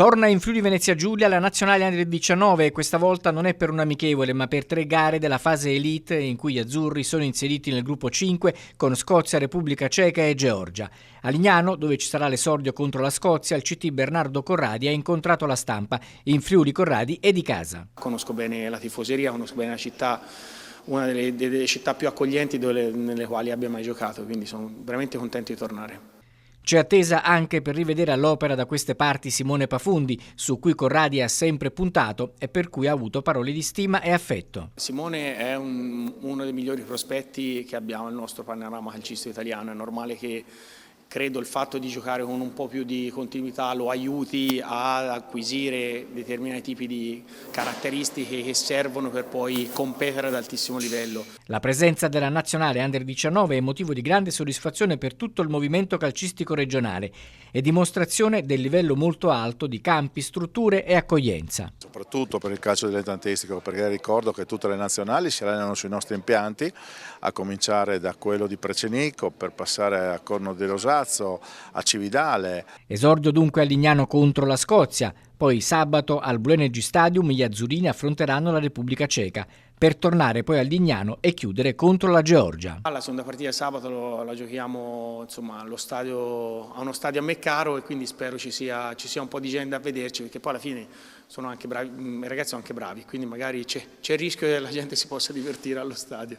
Torna in Friuli Venezia Giulia la nazionale Under 19 e questa volta non è per un amichevole ma per 3 gare della fase elite in cui gli azzurri sono inseriti nel gruppo 5 con Scozia, Repubblica Ceca e Georgia. A Lignano, dove ci sarà l'esordio contro la Scozia, il CT Bernardo Corradi ha incontrato la stampa. In Friuli Corradi è di casa. Conosco bene la tifoseria, conosco bene la città, una delle città più accoglienti nelle quali abbia mai giocato, quindi sono veramente contento di tornare. C'è attesa anche per rivedere all'opera da queste parti Simone Pafundi, su cui Corradi ha sempre puntato e per cui ha avuto parole di stima e affetto. Simone è uno dei migliori prospetti che abbiamo nel nostro panorama calcistico italiano. È normale che credo il fatto di giocare con un po' più di continuità lo aiuti ad acquisire determinati tipi di caratteristiche che servono per poi competere ad altissimo livello. La presenza della nazionale Under 19 è motivo di grande soddisfazione per tutto il movimento calcistico regionale e dimostrazione del livello molto alto di campi, strutture e accoglienza. Soprattutto per il calcio dilettantistico, perché ricordo che tutte le nazionali si allenano sui nostri impianti, a cominciare da quello di Precenico per passare a Corno di Rosazzo, a Cividale. Esordio dunque a Lignano contro la Scozia, poi sabato al Blue Energy Stadium gli azzurrini affronteranno la Repubblica Ceca, per tornare poi a Lignano e chiudere contro la Georgia. La seconda partita sabato la giochiamo a uno stadio a me caro e quindi spero ci sia un po' di gente a vederci, perché poi alla fine sono anche bravi, i ragazzi sono anche bravi, quindi magari c'è il rischio che la gente si possa divertire allo stadio.